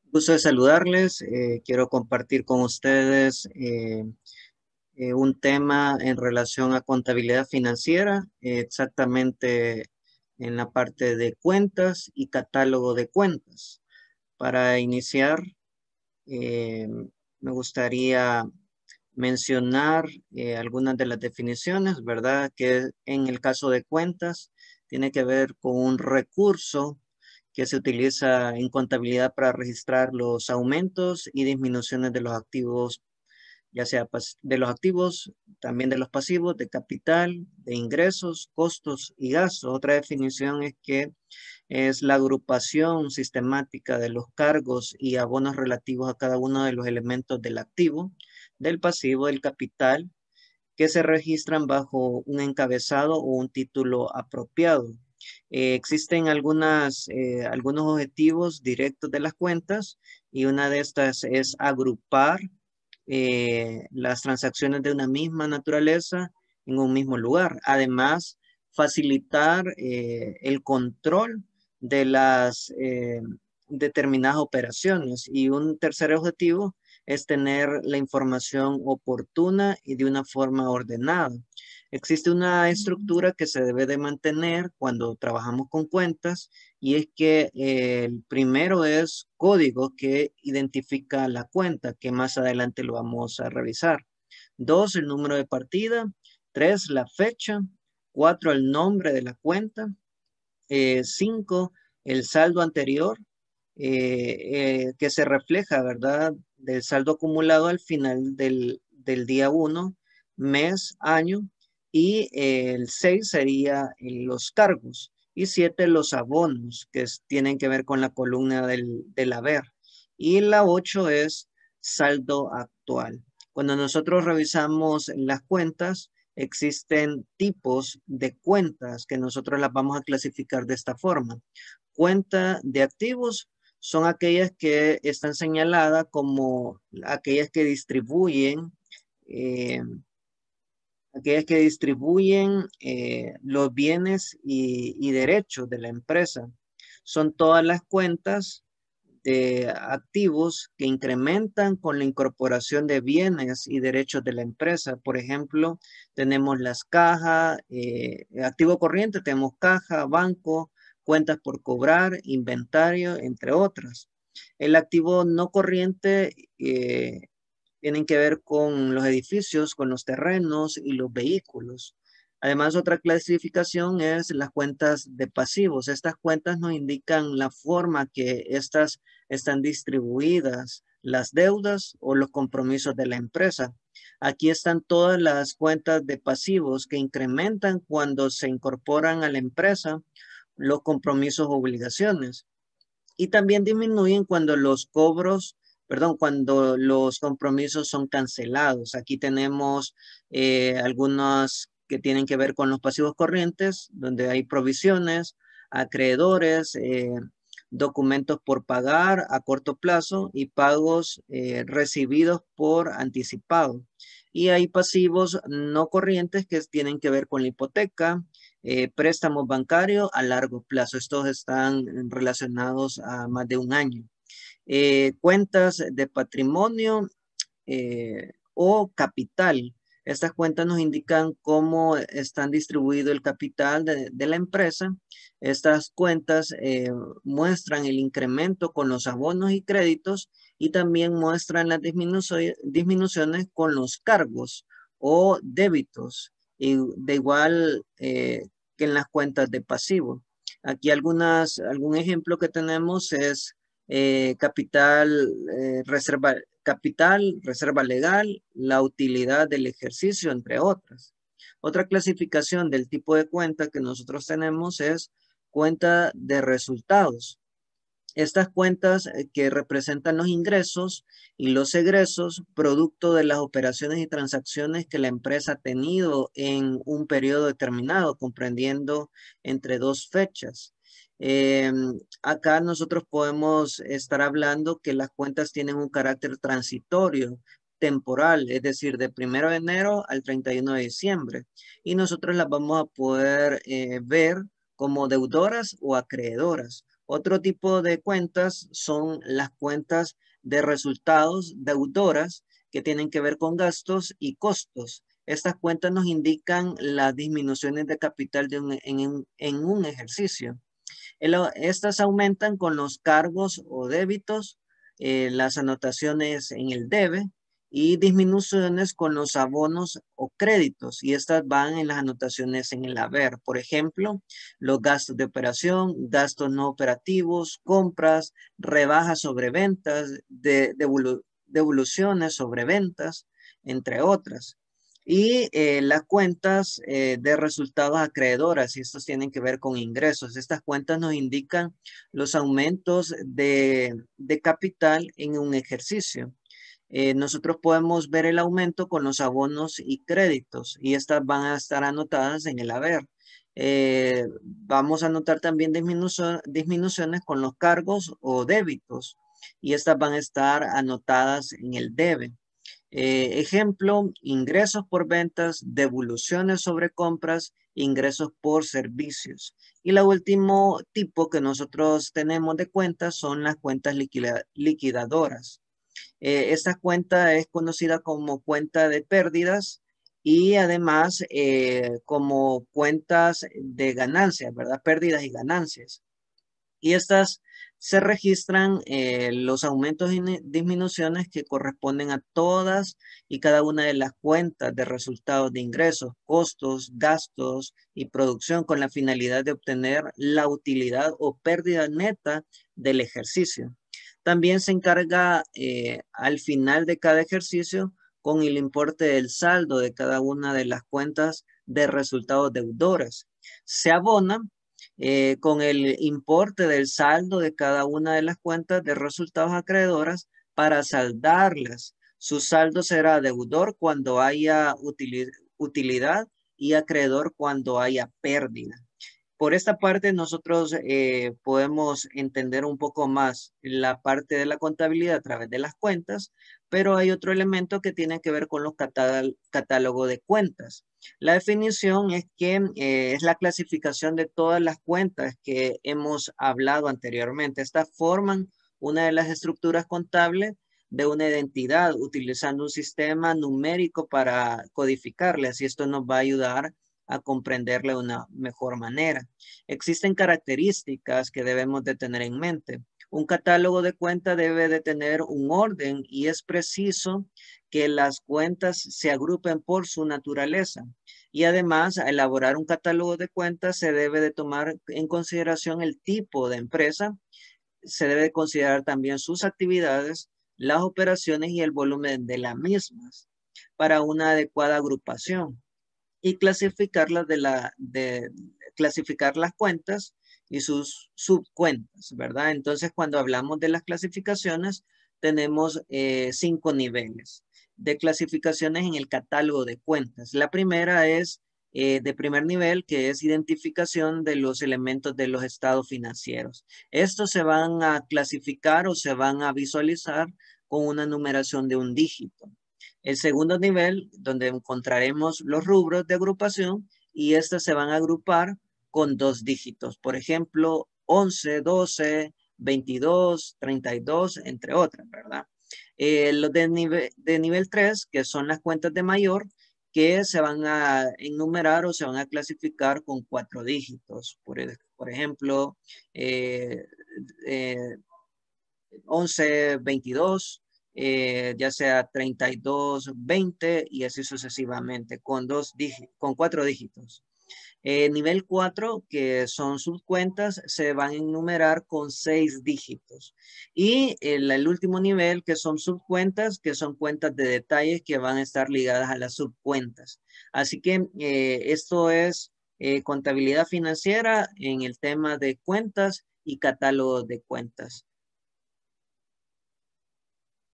Gusto de saludarles. Quiero compartir con ustedes un tema en relación a contabilidad financiera, exactamente en la parte de cuentas y catálogo de cuentas. Para iniciar, eh, me gustaría mencionar algunas de las definiciones, ¿verdad? Que en el caso de cuentas tiene que ver con un recurso que se utiliza en contabilidad para registrar los aumentos y disminuciones de los activos, ya sea de los activos, también de los pasivos, de capital, de ingresos, costos y gastos. Otra definición es que es la agrupación sistemática de los cargos y abonos relativos a cada uno de los elementos del activo, del pasivo, del capital, que se registran bajo un encabezado o un título apropiado. Existen algunos objetivos directos de las cuentas y una de estas es agrupar las transacciones de una misma naturaleza en un mismo lugar. Además, facilitar el control de las determinadas operaciones. Y un tercer objetivo es tener la información oportuna y de una forma ordenada. Existe una estructura que se debe de mantener cuando trabajamos con cuentas y es que el primero es código que identifica la cuenta, que más adelante lo vamos a revisar. Dos, el número de partida. Tres, la fecha. Cuatro, el nombre de la cuenta. Cinco, el saldo anterior, que se refleja, ¿verdad? Del saldo acumulado al final del día uno, mes, año. Y el 6 sería los cargos. Y 7 los abonos, que tienen que ver con la columna del haber. Y la 8 es saldo actual. Cuando nosotros revisamos las cuentas, existen tipos de cuentas que nosotros las vamos a clasificar de esta forma. Cuenta de activos son aquellas que están señaladas como eh, aquellas que distribuyen los bienes y derechos de la empresa. Son todas las cuentas de activos que incrementan con la incorporación de bienes y derechos de la empresa. Por ejemplo, tenemos las cajas, activo corriente, tenemos caja, banco, cuentas por cobrar, inventario, entre otras. El activo no corriente tienen que ver con los edificios, con los terrenos y los vehículos. Además, otra clasificación es las cuentas de pasivos. Estas cuentas nos indican la forma que estas están distribuidas, las deudas o los compromisos de la empresa. Aquí están todas las cuentas de pasivos que incrementan cuando se incorporan a la empresa los compromisos o obligaciones y también disminuyen cuando cuando los compromisos son cancelados. Aquí tenemos algunas que tienen que ver con los pasivos corrientes, donde hay provisiones, acreedores, documentos por pagar a corto plazo y pagos recibidos por anticipado. Y hay pasivos no corrientes que tienen que ver con la hipoteca, préstamos bancarios a largo plazo. Estos están relacionados a más de un año. Cuentas de patrimonio o capital. Estas cuentas nos indican cómo están distribuido el capital de la empresa. Estas cuentas muestran el incremento con los abonos y créditos y también muestran las disminuciones con los cargos o débitos, y de igual que en las cuentas de pasivo. Aquí algún ejemplo que tenemos es capital, reserva legal, la utilidad del ejercicio, entre otras. Otra clasificación del tipo de cuenta que nosotros tenemos es cuenta de resultados. Estas cuentas que representan los ingresos y los egresos producto de las operaciones y transacciones que la empresa ha tenido en un periodo determinado, comprendiendo entre dos fechas. Eh, Acá nosotros podemos estar hablando que las cuentas tienen un carácter transitorio, temporal, es decir, de 1 de enero al 31 de diciembre. Y nosotros las vamos a poder ver como deudoras o acreedoras. Otro tipo de cuentas son las cuentas de resultados deudoras que tienen que ver con gastos y costos. Estas cuentas nos indican las disminuciones de capital en un ejercicio. Estas aumentan con los cargos o débitos, las anotaciones en el debe y disminuciones con los abonos o créditos. Y estas van en las anotaciones en el haber. Por ejemplo, los gastos de operación, gastos no operativos, compras, rebajas sobre ventas, devoluciones sobre ventas, entre otras. Y las cuentas de resultados acreedoras, y estos tienen que ver con ingresos. Estas cuentas nos indican los aumentos de capital en un ejercicio. Nosotros podemos ver el aumento con los abonos y créditos, y estas van a estar anotadas en el haber. Vamos a anotar también disminuciones con los cargos o débitos, y estas van a estar anotadas en el debe. Ejemplo, ingresos por ventas, devoluciones sobre compras, ingresos por servicios. Y el último tipo que nosotros tenemos de cuentas son las cuentas liquidadoras. Esta cuenta es conocida como cuenta de pérdidas y además como cuentas de ganancias, ¿verdad? Pérdidas y ganancias. Y estas se registran los aumentos y disminuciones que corresponden a todas y cada una de las cuentas de resultados de ingresos, costos, gastos y producción con la finalidad de obtener la utilidad o pérdida neta del ejercicio. También se encarga al final de cada ejercicio con el importe del saldo de cada una de las cuentas de resultados deudores. Se abona con el importe del saldo de cada una de las cuentas de resultados acreedoras para saldarlas. Su saldo será deudor cuando haya utilidad y acreedor cuando haya pérdida. Por esta parte nosotros podemos entender un poco más la parte de la contabilidad a través de las cuentas, pero hay otro elemento que tiene que ver con los catálogos de cuentas. La definición es que es la clasificación de todas las cuentas que hemos hablado anteriormente. Estas forman una de las estructuras contables de una identidad utilizando un sistema numérico para codificarlas y esto nos va a ayudar a comprenderla de una mejor manera. Existen características que debemos de tener en mente. Un catálogo de cuentas debe de tener un orden y es preciso que las cuentas se agrupen por su naturaleza. Y además, a elaborar un catálogo de cuentas se debe de tomar en consideración el tipo de empresa, se debe considerar también sus actividades, las operaciones y el volumen de las mismas para una adecuada agrupación y clasificar las cuentas y sus subcuentas, ¿verdad? Entonces, cuando hablamos de las clasificaciones, tenemos 5 niveles de clasificaciones en el catálogo de cuentas. La primera es de primer nivel, que es identificación de los elementos de los estados financieros. Estos se van a clasificar o se van a visualizar con una numeración de un dígito. El segundo nivel, donde encontraremos los rubros de agrupación y estos se van a agrupar con 2 dígitos. Por ejemplo, 11, 12, 22, 32, entre otras, ¿verdad? Los de nivel 3, que son las cuentas de mayor, que se van a enumerar o se van a clasificar con 4 dígitos. Por ejemplo, eh, eh, 11, 22, ya sea 32, 20 y así sucesivamente con 4 dígitos. Nivel 4, que son subcuentas, se van a enumerar con 6 dígitos. Y el último nivel, que son subcuentas, que son cuentas de detalles que van a estar ligadas a las subcuentas. Así que esto es contabilidad financiera en el tema de cuentas y catálogo de cuentas.